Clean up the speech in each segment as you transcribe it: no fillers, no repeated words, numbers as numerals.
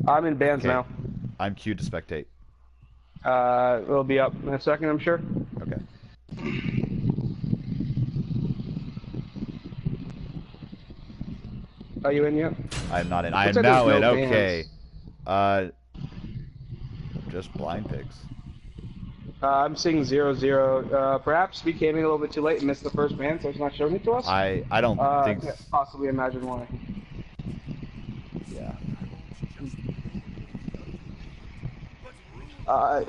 I'm in bands Okay. now. I'm queued to spectate. It'll be up in a second, I'm sure. Okay. Are you in yet? I am not in. I Looks am like there's now no in. bands. Okay. Just blind pigs. I'm seeing 0-0. Perhaps we came in a little bit too late and missed the first band, so it's not showing it to us. I don't I think. can't possibly imagine why. Yeah.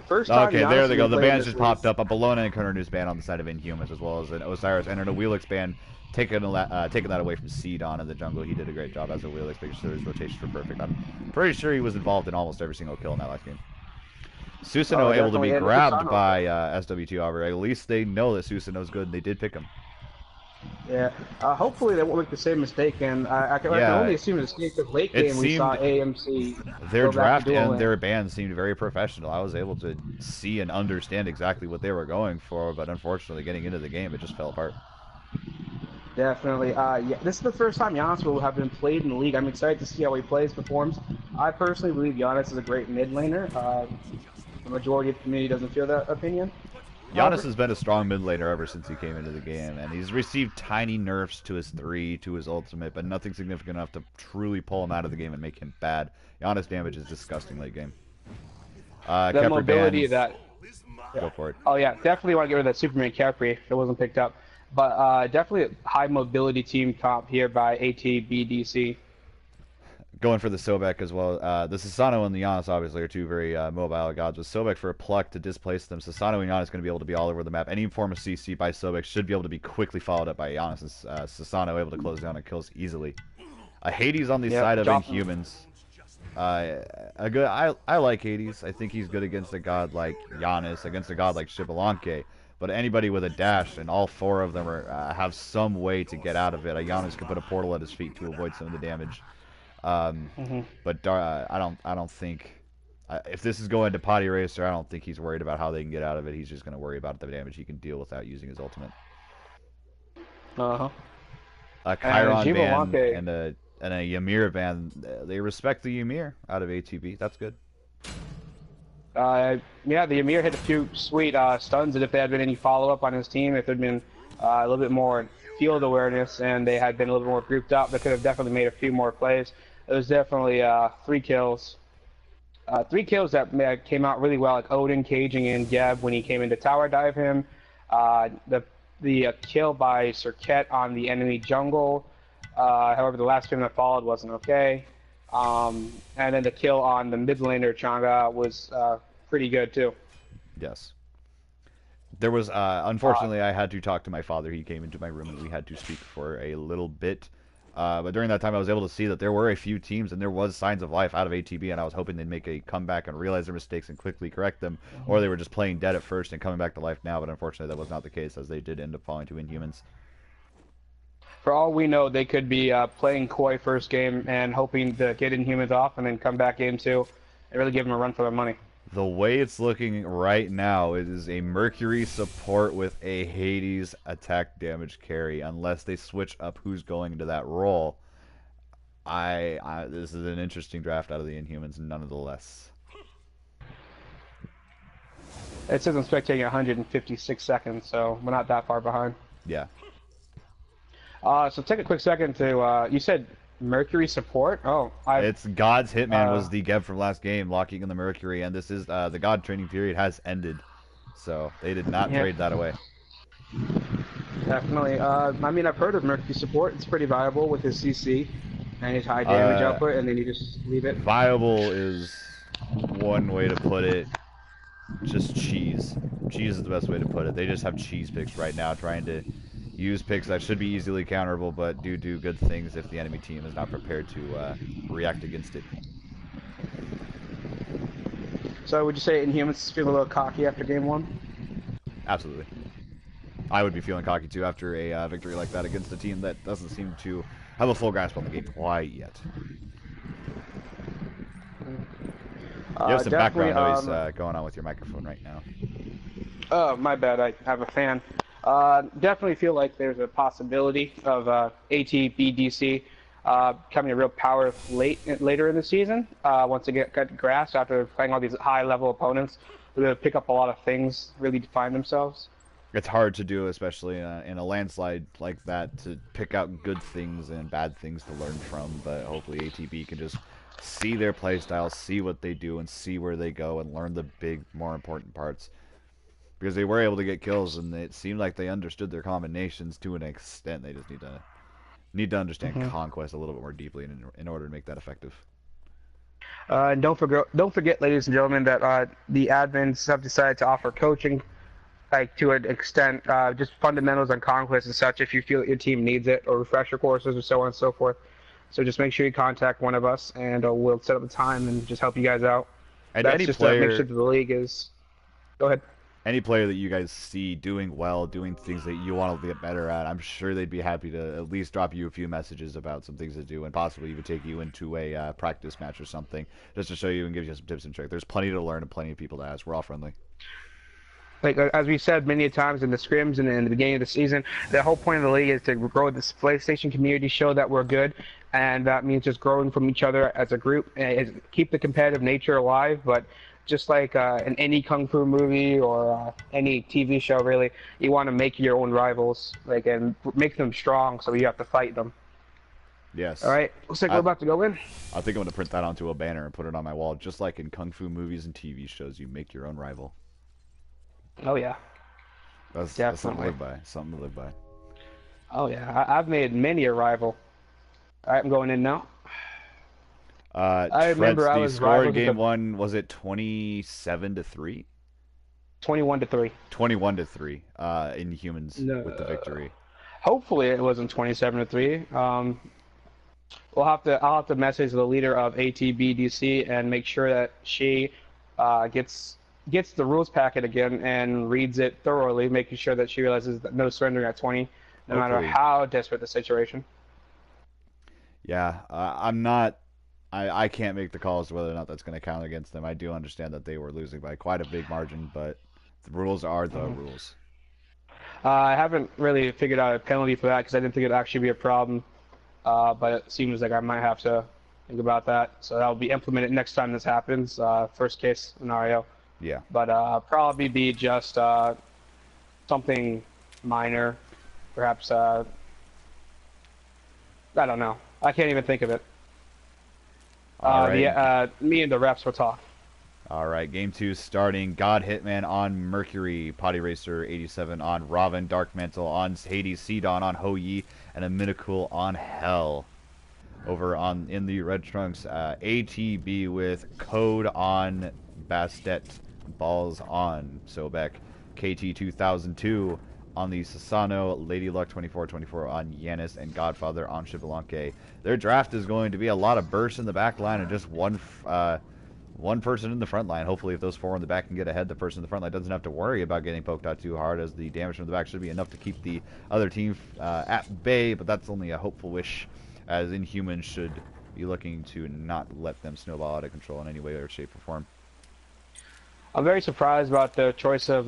First time Okay, Giannis there has they go. been The playing bands this just league. popped up. A Bologna and Kernern's band on the side of Inhumans, as well as an Osiris and a Wheelix band, taking that away from Seed on in the jungle. He did a great job as a Wheelix, making sure his rotations were perfect. I'm pretty sure he was involved in almost every single kill in that last game. Susanoo able to be Definitely. And grabbed Susano. by SW2, however. At least they know that Susanoo's good, and they did pick him. Yeah. Hopefully they won't make the same mistake, and I can only Yeah, assume it's because late it game we saw seemed AMC their go back to draft dual and lane. their band seemed very professional. I was able to see and understand exactly what they were going for, but unfortunately, getting into the game, it just fell apart. Definitely. Yeah, this is the first time Giannis will have been played in the league. I'm excited to see how he plays, performs. I personally believe Giannis is a great mid laner. The majority of the community doesn't feel that opinion. Giannis has been a strong mid laner ever since he came into the game, and he's received tiny nerfs to his 3, to his ultimate, but nothing significant enough to truly pull him out of the game and make him bad. Giannis damage is disgusting late game. That Kepri mobility bans. that... Go for it. Oh yeah, definitely want to get rid of that Superman Capri if it wasn't picked up. But definitely a high mobility team comp here by ATBDC. Going for the Sobek as well. The Susano and the Giannis obviously are two very mobile gods. With Sobek for a pluck to displace them, Susano and Giannis going to be able to be all over the map. Any form of CC by Sobek should be able to be quickly followed up by Giannis. Susano able to close down and kills easily. Hades on the side of Inhumans. I like Hades. I think he's good against a god like Giannis, against a god like Xbalanque. But anybody with a dash, and all 4 of them have some way to get out of it. Giannis can put a portal at his feet to avoid some of the damage. But I don't think if this is going to Potty Racer, I don't think he's worried about how they can get out of it. He's just going to worry about the damage he can deal without using his ultimate. A Chiron ban and a Ymir ban. They respect the Ymir out of ATB. That's good. Yeah, the Ymir hit a few sweet stuns, and if there had been any follow-up on his team, if there had been a little bit more field awareness and they had been a little bit more grouped up, they could have definitely made a few more plays. It was definitely 3 kills. 3 kills that came out really well, like Odin caging in Geb when he came in to tower dive him. The kill by Cirquette on the enemy jungle. However, the last game that followed wasn't okay. And then the kill on the mid laner Changa was pretty good too. Yes. There was, unfortunately, I had to talk to my father. He came into my room and we had to speak for a little bit. But during that time, I was able to see that there were a few teams and there was signs of life out of ATB, and I was hoping they'd make a comeback and realize their mistakes and quickly correct them, or they were just playing dead at first and coming back to life now. But unfortunately, that was not the case, as they did end up falling to Inhumans. For all we know, they could be playing coy first game and hoping to get Inhumans off and then come back into and really give them a run for their money. The way it's looking right now, it is a Mercury support with a Hades attack damage carry, unless they switch up who's going into that role. This is an interesting draft out of the Inhumans, nonetheless. It says I'm spectating 156 seconds, so we're not that far behind. Yeah. So take a quick second to, you said Mercury support? Oh, it's God's Hitman was the Geb from last game, locking in the Mercury, and this is the God training period has ended, so they did not trade that away. Definitely. I mean, I've heard of Mercury support. It's pretty viable with his CC and his high damage output, and then you just leave it. Viable is one way to put it. Just cheese. Cheese is the best way to put it. They just have cheese picks right now, trying to use picks that should be easily counterable, but do good things if the enemy team is not prepared to react against it. So would you say Inhumans feel a little cocky after game 1? Absolutely. I would be feeling cocky too after a victory like that against a team that doesn't seem to have a full grasp on the game quite yet. You have some background noise going on with your microphone right now. Oh, my bad. I have a fan. Definitely feel like there's a possibility of ATBDC becoming a real power later in the season. Once they get grasped after playing all these high-level opponents, they're going to pick up a lot of things, really define themselves. It's hard to do, especially in a landslide like that, to pick out good things and bad things to learn from. But hopefully ATB can just see their playstyle, see what they do, and see where they go, and learn the big, more important parts. Because they were able to get kills, and it seemed like they understood their combinations to an extent. They just need to understand Conquest a little bit more deeply in order to make that effective. And don't forget, ladies and gentlemen, that the admins have decided to offer coaching, like to an extent, just fundamentals on Conquest and such, if you feel that your team needs it, or refresher courses, or so on and so forth. So just make sure you contact one of us, and we'll set up a time and just help you guys out. And That's any just player, to make sure that the league is. Go ahead. Any player that you guys see doing well, doing things that you want to get better at, I'm sure they'd be happy to at least drop you a few messages about some things to do, and possibly even take you into a practice match or something, just to show you and give you some tips and tricks. There's plenty to learn and plenty of people to ask. We're all friendly. Like as we said many times in the scrims and in the beginning of the season, the whole point of the league is to grow this PlayStation community, show that we're good, and that means just growing from each other as a group, and keep the competitive nature alive. But just like in any kung fu movie or any TV show, really, you want to make your own rivals, like, and make them strong, so you have to fight them. Yes. All right, looks like we're about to go in. I think I'm going to print that onto a banner and put it on my wall, just like in kung fu movies and TV shows. You make your own rival. Oh yeah. That's something to live by. Something to live by. Oh yeah, I've made many a rival. All right, I'm going in now. I remember I was score in game one. Was it 27-3? 21-3. 21-3. Inhumans with the victory. Hopefully it wasn't 27-3. I'll have to message the leader of ATDCB and make sure that she gets the rules packet again and reads it thoroughly, making sure that she realizes that no surrendering at 20, no matter how desperate the situation. Yeah, I'm not. I can't make the calls to whether or not that's going to count against them. I do understand that they were losing by quite a big margin, but the rules are the rules. I haven't really figured out a penalty for that because I didn't think it'd actually be a problem, but it seems like I might have to think about that. So that'll be implemented next time this happens, first case scenario. Yeah. But probably be just something minor, perhaps. I don't know. I can't even think of it. Me and the refs will talk. All right, game 2 starting. God Hitman on Mercury, Potty Racer 87 on Raven, Dark Mantle on Hades, Seedon on Ho Yi, and a Minicool on Hell. Over in the Red Trunks, ATB with Code on Bastet, Balls on Sobek, KT 2002 on the Sasano, Lady Luck 2424 on Yanis, and Godfather on Shibalanke. Their draft is going to be a lot of bursts in the back line and just one person in the front line. Hopefully, if those 4 in the back can get ahead, the person in the front line doesn't have to worry about getting poked out too hard, as the damage from the back should be enough to keep the other team at bay, but that's only a hopeful wish, as Inhumans should be looking to not let them snowball out of control in any way or shape or form. I'm very surprised about the choice of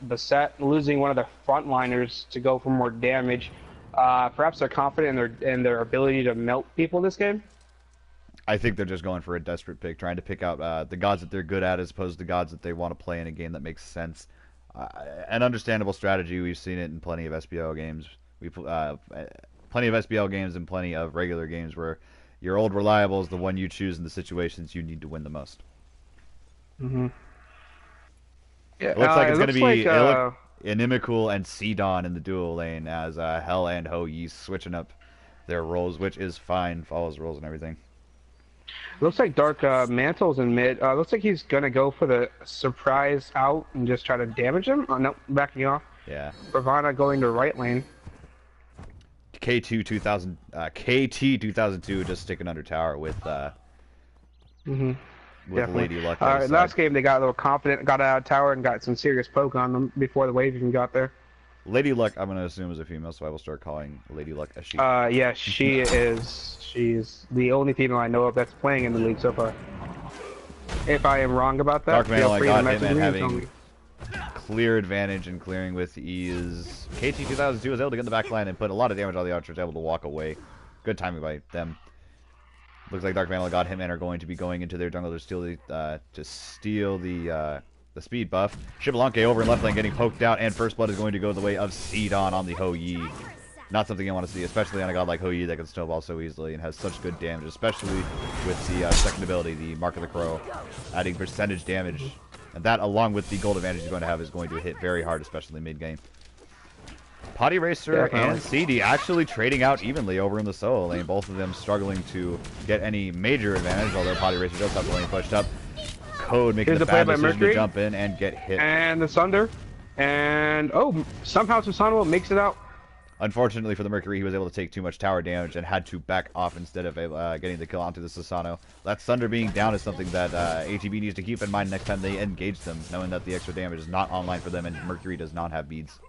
Beset losing one of their frontliners to go for more damage. Perhaps they're confident in their ability to melt people in this game. I think they're just going for a desperate pick, trying to pick out the gods that they're good at as opposed to gods that they want to play in a game that makes sense. An understandable strategy. We've seen it in plenty of SBL games. Plenty of SBL games and plenty of regular games where your old reliable is the one you choose in the situations you need to win the most. Mm-hmm. Yeah, it looks like it's going to be Inimicool and Seedon in the dual lane, as Hell and Ho Yi switching up their roles, which is fine. Follows rules and everything. Looks like Dark Mantle's in mid. Looks like he's going to go for the surprise out and just try to damage him. Oh, no, backing off. Yeah. Ravana going to right lane. KT 2002 just sticking under tower with Lady Luck. Last game they got a little confident, got out of tower and got some serious poke on them before the wave even got there. Lady Luck, I'm going to assume, is a female, so I will start calling Lady Luck a she. Yeah, she is. She's the only female I know of that's playing in the league so far. If I am wrong about that, Dark Mantle, I got Hitman having clear advantage and clearing with ease. KT 2002 was able to get in the back line and put a lot of damage on the archer, was able to walk away. good timing by them. Looks like Dark Vandal and God Hitman are going to be going into their jungle to steal the speed buff. Xbalanque over in left lane getting poked out, and First Blood is going to go the way of Sidon on the Hou Yi. Not something I want to see, especially on a god like Hou Yi that can snowball so easily and has such good damage, especially with the second ability, the Mark of the Crow, adding percentage damage. And that, along with the gold advantage he's going to have, is going to hit very hard, especially mid-game. Potty Racer and CD actually trading out evenly over in the solo lane, both of them struggling to get any major advantage, although Potty Racer does have the lane pushed up. Code making the bad decision to jump in and get hit. And the Sunder. And, oh, somehow Susano makes it out. Unfortunately for the Mercury, he was able to take too much tower damage and had to back off instead of getting the kill onto the Susano. That Thunder being down is something that ATB needs to keep in mind next time they engage them, knowing that the extra damage is not online for them and Mercury does not have beads.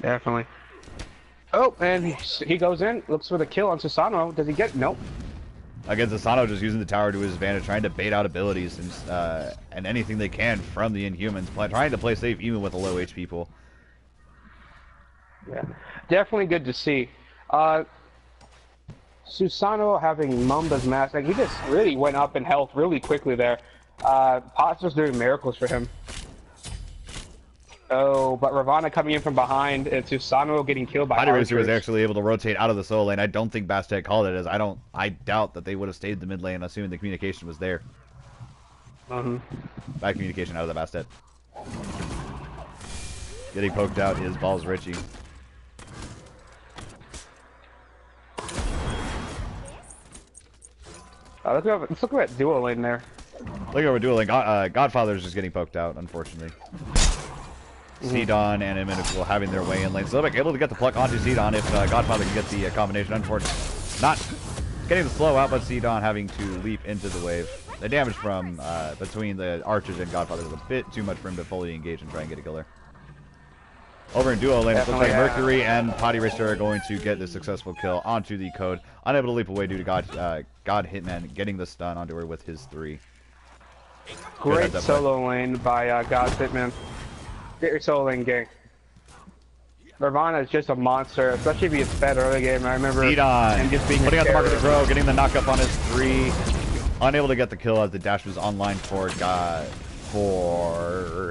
Definitely. Oh, and he goes in, looks for the kill on Susano. Does he get it? Nope. Against Susano, just using the tower to his advantage, trying to bait out abilities and anything they can from the Inhumans, trying to play safe even with the low HP pool. Yeah, definitely good to see. Susano having Mumba's mask, like he just really went up in health really quickly there. Potts was doing miracles for him. Oh, but Ravana coming in from behind, and Susano getting killed by Potty Racer was actually able to rotate out of the solo lane. I don't think Bastet called it, as I doubt that they would have stayed in the mid lane, assuming the communication was there. Bad communication out of the Bastet. Getting poked out is Balls Richie. Let's look at that duo lane there. Look at our duo lane. Godfather's just getting poked out, unfortunately. Sidon and Inhumans having their way in lane. Silvic able to get the pluck onto Sidon if Godfather can get the combination. Unfortunately, not getting the slow out, but Sidon having to leap into the wave. The damage from between the archers and Godfather is a bit too much for him to fully engage and try and get a kill there. Over in duo lane, it looks like Mercury and Potty Racer are going to get the successful kill onto the Code. Unable to leap away due to God Hitman getting the stun onto her with his 3. Great solo lane by God Hitman. Get your solo lane gang. Nirvana is just a monster, especially if he gets fed early game. I remember him just being putting out the Mark of the Crow, getting the knock up on his 3. Unable to get the kill as the dash was online for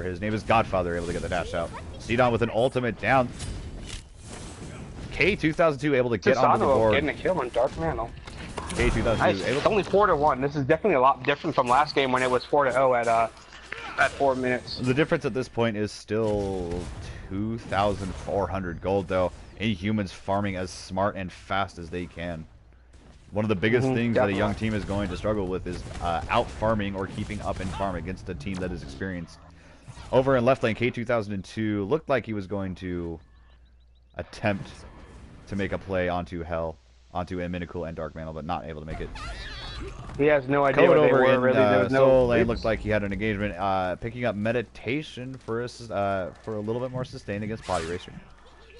his name is Godfather, able to get the dash out. Sidon with an ultimate down. K2002 able to get onto the board. Getting a kill on Dark Mantle. K2002 it's only 4-1. This is definitely a lot different from last game when it was 4-0 at 4 minutes. The difference at this point is still 2,400 gold, though. Inhumans farming as smart and fast as they can. One of the biggest things that a young team is going to struggle with is out-farming or keeping up in farm against a team that is experienced. Over in left lane, K2002 looked like he was going to attempt to make a play onto Inhumans and Dark Mantle, but not able to make it. He has no idea what they were, really. There was no lane looked like he had an engagement, picking up meditation for a little bit more sustain against Potty Racer.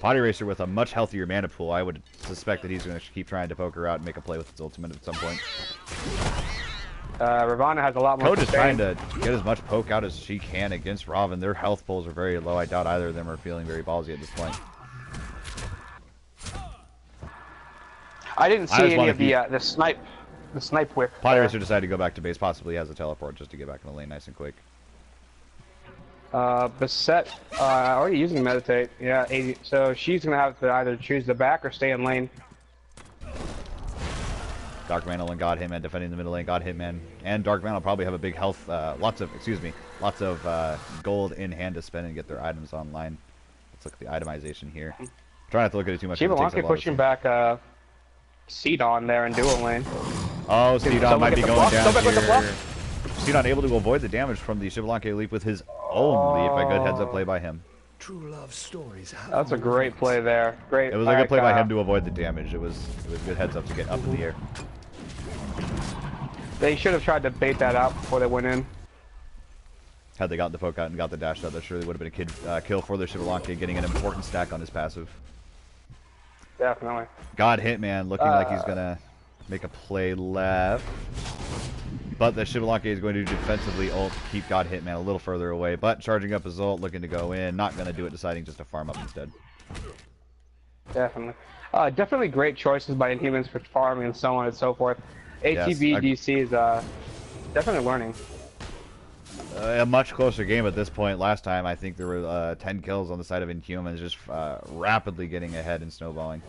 Potty Racer with a much healthier mana pool. I would suspect that he's going to keep trying to poke her out and make a play with its ultimate at some point. Ravana has a lot more. Code is trying to get as much poke out as she can against Robin. Their health pools are very low. I doubt either of them are feeling very ballsy at this point. I didn't see any of the snipe whip. Potty Racer decided to go back to base. Possibly has a teleport just to get back in the lane nice and quick. Beset already using meditate. Yeah, 80. So she's gonna have to either choose the back or stay in lane. Dark Mantle and God Hitman defending the middle lane. God Hitman and Dark Mantle probably have a big health, lots of gold in hand to spend and get their items online. Let's look at the itemization here. Try not to look at it too much. Xbalanque pushing back Sidon there in dual lane. Oh, Sidon might be going down here. Sidon able to avoid the damage from the Xbalanque leap with his own leap. A good heads-up play by him. True love stories. That's a great play there. Great. It was a good play by him to avoid the damage. It was good heads-up to get up in the air. They should have tried to bait that out before they went in. Had they gotten the poke out and got the dash out, that surely would have been a kill for the Xbalanque, getting an important stack on his passive. Definitely. God Hitman looking like he's gonna make a play left. But the Xbalanque is going to defensively ult, keep God Hitman a little further away. But charging up his ult, looking to go in. Not going to do it, deciding just to farm up instead. Definitely. Definitely great choices by Inhumans for farming and so on and so forth. Yes, ATDCB is definitely learning. A much closer game at this point. Last time, I think there were 10 kills on the side of Inhumans, just rapidly getting ahead and snowballing.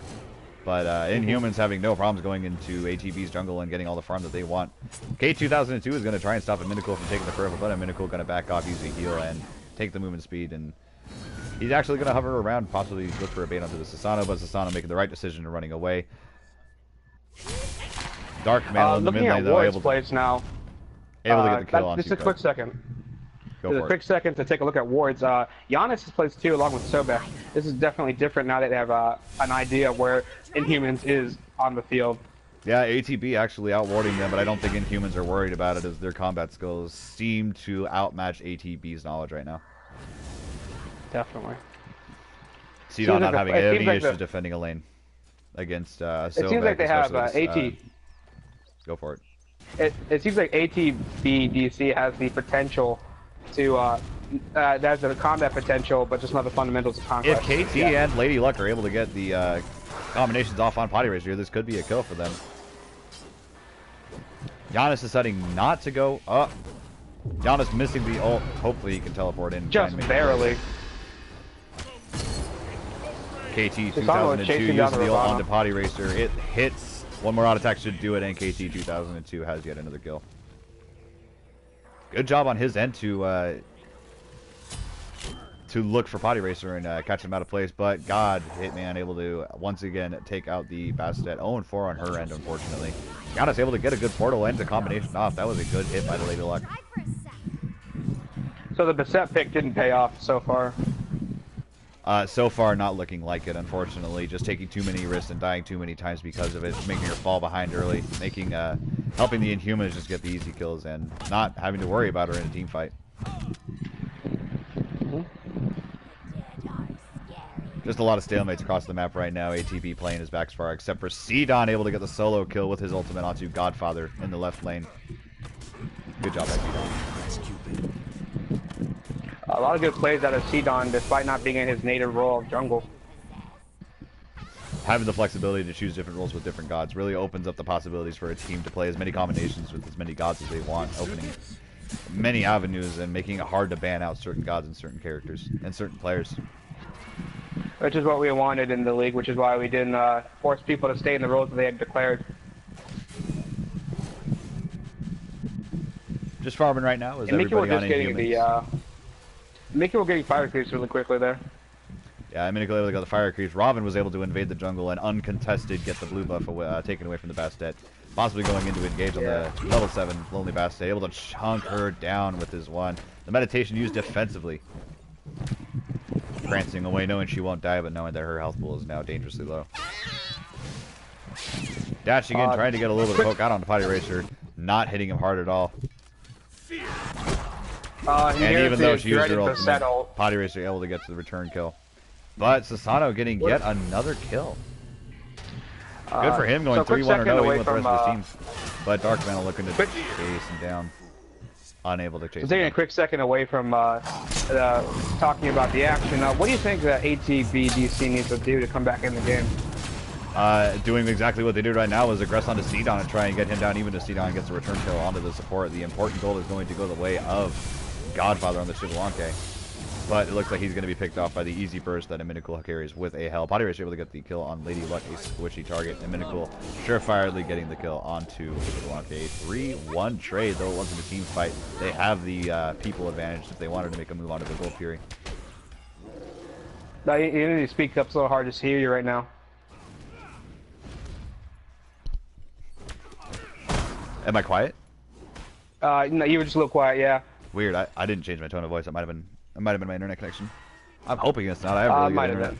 But Inhumans having no problems going into ATB's jungle and getting all the farm that they want. K2002 is going to try and stop Minicool from taking the purple, but Minicool going to back off, use a heal, and take the movement speed. And he's actually going to hover around, possibly look for a bait onto the Sasano, but Sasano making the right decision and running away. Dark Mantle in the mid lane, though, able to get the kill on just a quick second. Go for a quick second to take a look at wards. Giannis has plays too, along with Sobek. This is definitely different now that they have an idea of where Inhumans is on the field. Yeah, ATB actually outwarding them, but I don't think Inhumans are worried about it as their combat skills seem to outmatch ATB's knowledge right now. Definitely. Sidon not having any issues defending a lane against Sobek. It seems like they have AT. Go for it. It seems like ATBDC has the potential to there's a combat potential, but just not the fundamentals of conquest. If KT and Lady Luck are able to get the combinations off on Potty Racer, this could be a kill for them. Giannis deciding not to go up. Giannis missing the ult. Hopefully he can teleport in. Just barely. KT 2002 uses the ult onto Potty Racer. It hits. One more auto attack should do it, and KT 2002 has yet another kill. Good job on his end to look for Potty Racer and catch him out of place, but God Hitman able to once again take out the Bastet. 0-4 on her end, unfortunately. Giannis able to get a good portal and the combination off. That was a good hit by the Lady Luck. So the Bastet pick didn't pay off so far. So far, not looking like it, unfortunately. Just taking too many risks and dying too many times because of it, making her fall behind early, making helping the Inhumans just get the easy kills and not having to worry about her in a team fight. Just a lot of stalemates across the map right now. ATB playing his backs far, except for Sidon able to get the solo kill with his ultimate onto Godfather in the left lane. Good job, Sidon. A lot of good plays out of Sidon, despite not being in his native role of jungle. Having the flexibility to choose different roles with different gods really opens up the possibilities for a team to play as many combinations with as many gods as they want, opening many avenues and making it hard to ban out certain gods and certain characters and certain players. Which is what we wanted in the league, which is why we didn't force people to stay in the roles that they had declared. Just farming right now. Is everybody on Inhumans? Mickey will getting fire creeps really quickly there. Yeah, Minico able to go the fire creeps. Robin was able to invade the jungle and uncontested get the blue buff away, taken away from the Bastet. Possibly going into engage on the level 7 Lonely Bastet. Able to chunk her down with his one. The meditation used defensively. Prancing away, knowing she won't die, but knowing that her health pool is now dangerously low. Dashing in, trying to get a little bit of poke out on the Potty Racer. Not hitting him hard at all. And even though she used her ultimate, Potty Racer able to get to the return kill. But Sasano getting yet another kill. Good for him, going 3-1-0 even with the rest of his teams. But Dark Mantle looking to chase him down. Unable to chase him taking a quick second away from talking about the action. What do you think that ATBDC needs to do to come back in the game? Doing exactly what they do right now is aggress onto Sidon and try and get him down, even if Sidon gets a return kill onto the support. The important goal is going to go the way of Godfather on the Shivalonke. But it looks like he's going to be picked off by the easy burst that Minicool carries with a hell. Potty Racer able to get the kill on Lady Luck, a squishy target, and Minicool surefirely getting the kill onto Shivalonke. A 3-1 trade, though it wasn't a team fight. They have the people advantage if they wanted to make a move onto the Gold Fury. No, you need to speak up so hard to hear you right now. Am I quiet? No, you were just a little quiet, yeah. Weird. I didn't change my tone of voice. It might have been my internet connection. I'm hoping it's not. I have really good internet.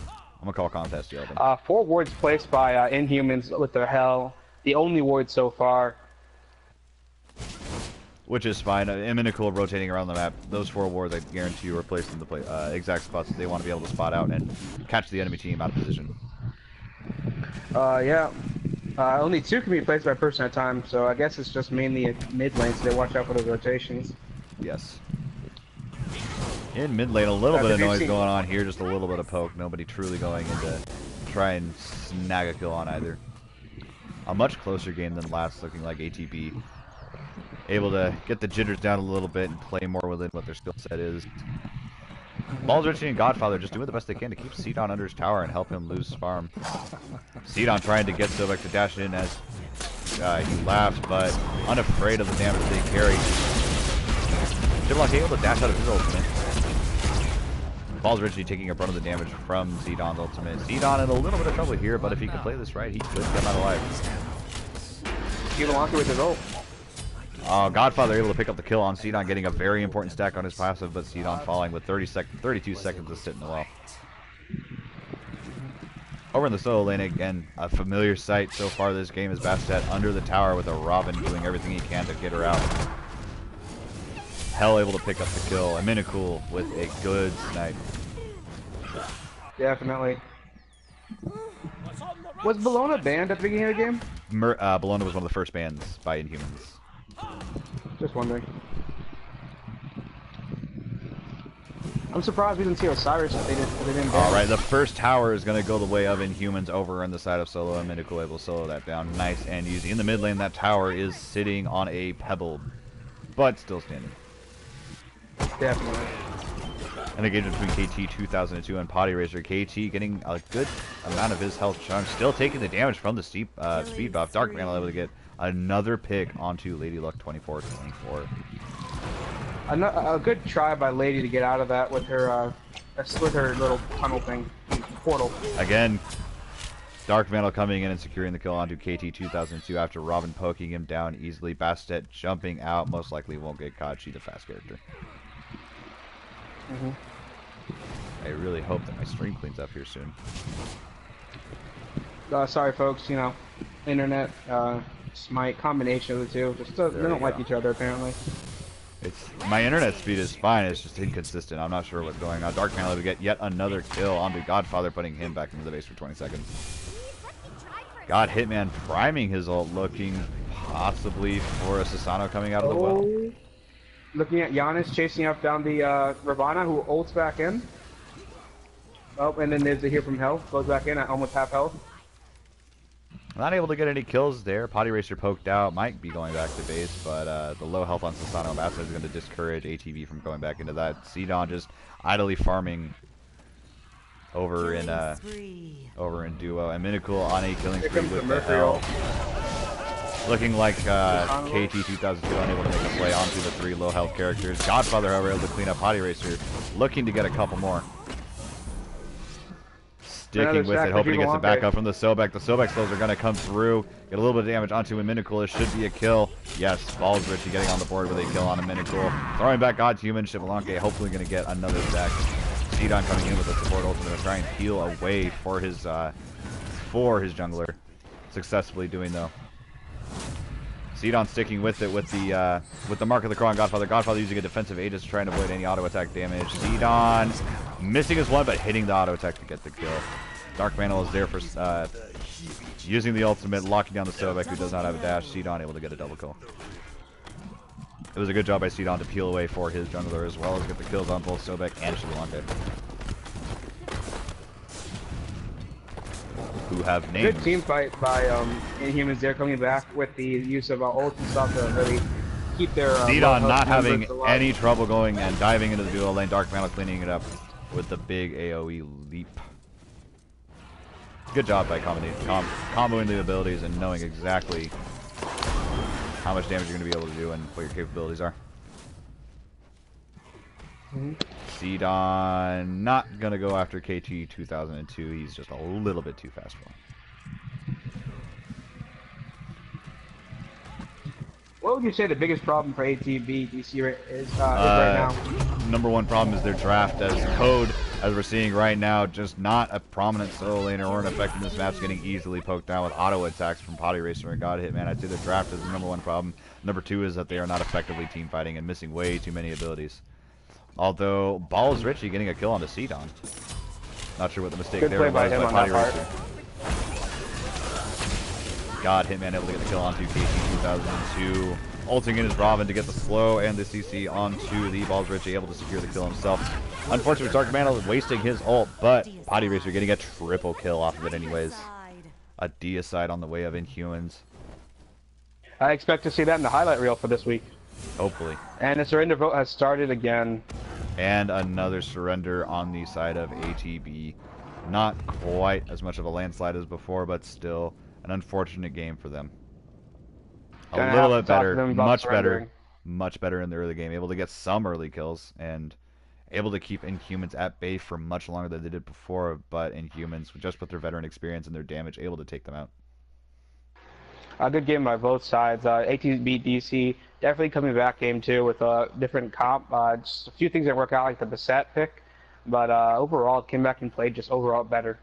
I'm gonna call contest, yeah. 4 wards placed by Inhumans with their hell. The only ward so far. Which is fine. Minicool rotating around the map. Those 4 wards, I guarantee you, are placed in the exact spots that they want to be able to spot out and catch the enemy team out of position. Yeah. Only 2 can be placed by person at a time, so I guess it's just mainly mid lane, so they watch out for the rotations. Yes. In mid lane, a little bit of noise going on here, just a little bit of poke. Nobody truly going into try and snag a kill on either. A much closer game than last, looking like ATB able to get the jitters down a little bit and play more within what their skill set is. Balls Richie and Godfather just doing the best they can to keep Sidon under his tower and help him lose farm. Sidon trying to get Sobek to dash in as he laughs, but unafraid of the damage they carry. Shibboleth able to dash out of his ultimate. Balls Richie taking a brunt of the damage from Zidon's ultimate. Zidon in a little bit of trouble here, but if he can play this right, he could come out alive. Keep Alonso with his ult. Godfather able to pick up the kill on Sidon, getting a very important stack on his passive, but Sidon falling with 32 seconds to sit in the well. Over in the solo lane, again, a familiar sight so far this game is Bastet under the tower with a Robin doing everything he can to get her out. Hell able to pick up the kill. A Minicool with a good snipe. Definitely. Was Bologna banned at the beginning of the game? Bologna was one of the first bans by Inhumans. Just wondering. I'm surprised we didn't see Osiris if they didn't ban. Alright, the first tower is going to go the way of Inhumans over on the side of Solo, and Minicool able to solo that down nice and easy. In the mid lane, that tower is sitting on a pebble, but still standing. Definitely. An engagement between KT 2002 and Potty Racer. KT getting a good amount of his health chunk, still taking the damage from the speed buff. Dark Man able to get another pick onto Lady Luck 24-24. A good try by Lady to get out of that with her little tunnel thing, portal. Again, Dark Vandal coming in and securing the kill onto KT 2002 after Robin poking him down easily. Bastet jumping out, most likely won't get caught. She's a fast character. I really hope that my stream cleans up here soon. Sorry folks, you know, internet, Smite, combination of the two. Just they don't like each other apparently. My internet speed is fine, it's just inconsistent. I'm not sure what's going on. Dark Man able to get yet another kill onto Godfather, putting him back into the base for 20 seconds. God Hitman priming his ult, looking possibly for a Susano coming out of the well. Looking at Giannis chasing up down the Ravana, who ults back in. Oh, and then there's a Here from Hell, goes back in at almost half health. Not able to get any kills there. Potty Racer poked out, might be going back to base, but the low health on Susano Bastet is going to discourage ATV from going back into that. Sidon just idly farming over in duo, and Minicool on a killing spree with the Hell. Looking like KT 2002 unable to make a play onto the 3 low health characters. Godfather, however, able to clean up Potty Racer, looking to get a couple more. Sticking with it, hoping he gets it back up from the Sobek. The Sobek slows are going to come through, get a little bit of damage onto a Minicool. It should be a kill. Yes, Balls Richie getting on the board with a kill on a Minicool. Throwing back God's Human, Shibboleth hopefully going to get another stack. Sidon coming in with a support ultimate to try and peel away for his jungler. Successfully doing though. Sidon sticking with it with the Mark of the Crow on Godfather. Godfather using a defensive Aegis to try and avoid any auto attack damage. Sidon missing his one, but hitting the auto attack to get the kill. Dark Vandal is there for using the ultimate, locking down the Sobek, who does not have a dash. Sidon able to get a double kill. It was a good job by Sidon to peel away for his jungler as well as get the kills on both Sobek and Shibboleth, who have names. Good team fight by Inhumans there, coming back with the use of ult and stuff to really keep their Sidon not having any trouble going and diving into the duo lane. Dark Vandal cleaning it up with the big AoE leap. Good job by comboing the abilities and knowing exactly how much damage you're going to be able to do and what your capabilities are. Sidon not going to go after KT 2002. He's just a little bit too fast for him. What would you say the biggest problem for ATDCB is right now? Number one problem is their draft, as Code, as we're seeing right now, just not a prominent solo laner or an effectiveness match, getting easily poked down with auto attacks from Potty Racer and God Hitman. I'd say the draft is the number one problem. Number two is that they are not effectively team fighting and missing way too many abilities. Although Balls Richie getting a kill onto Sidon. Not sure what the mistake there was by Potty Racer. God Hitman able to get the kill onto KT 2002. Ulting in his Robin to get the slow and the CC onto the Balls Richie, able to secure the kill himself. Unfortunately, Dark Mantle is wasting his ult, but Potty Racer getting a triple kill off of it anyways. A deicide on the way of Inhumans. I expect to see that in the highlight reel for this week. Hopefully. And the surrender vote has started again. And another surrender on the side of ATB. Not quite as much of a landslide as before, but still an unfortunate game for them. A little bit better, much better in the early game. Able to get some early kills and able to keep Inhumans at bay for much longer than they did before, but Inhumans, just with their veteran experience and their damage, able to take them out. A good game by both sides. ATDCB definitely coming back game 2 with a different comp. Just a few things that work out, like the Beset pick, but overall it came back and played just overall better.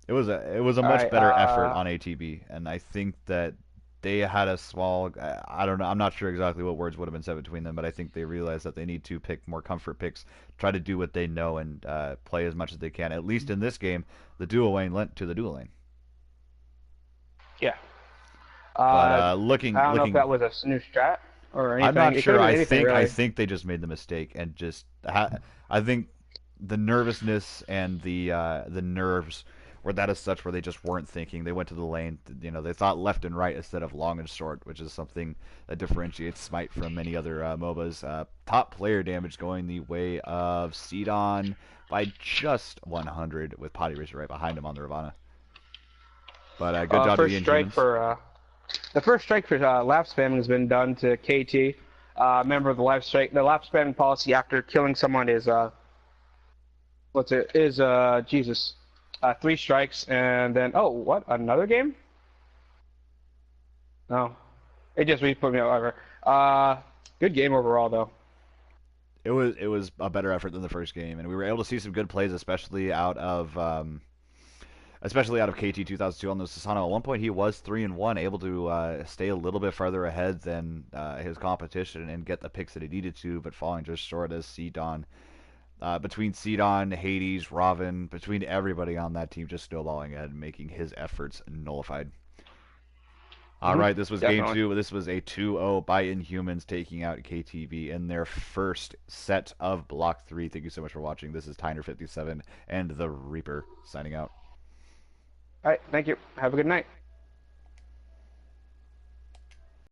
It was a much better effort on ATB, and I think that they had a small, I don't know, I'm not sure exactly what words would have been said between them, but I think they realized that they need to pick more comfort picks, try to do what they know, and play as much as they can. At least in this game, the dual lane lent to the dual lane. Yeah. But I don't know if that was a new strat or anything. I'm not sure. Really. I think they just made the mistake and just I think the nervousness and the nerves were that as such where they just weren't thinking. They went to the lane. You know, they thought left and right instead of long and short, which is something that differentiates Smite from many other MOBAs. Top player damage going the way of Sidon by just 100 with Potty Racer right behind him on the Ravana. But good job to the Inhumans. The first strike for lap spamming has been done to KT. Member of the lap spamming policy after killing someone is Jesus. 3 strikes and then what? Another game? No, it just put me over. Good game overall though. It was a better effort than the first game, and we were able to see some good plays, especially out of KT 2002 on the Susano. At one point, he was 3-1, able to stay a little bit further ahead than his competition and get the picks that he needed to, but falling just short as Sidon. Between Sidon, Hades, Robin, between everybody on that team just snowballing ahead and making his efforts nullified. All right, this was game 2. This was a 2-0 by Inhumans taking out KTV in their first set of Block 3. Thank you so much for watching. This is Tyner57 and the Reaper signing out. All right, thank you. Have a good night.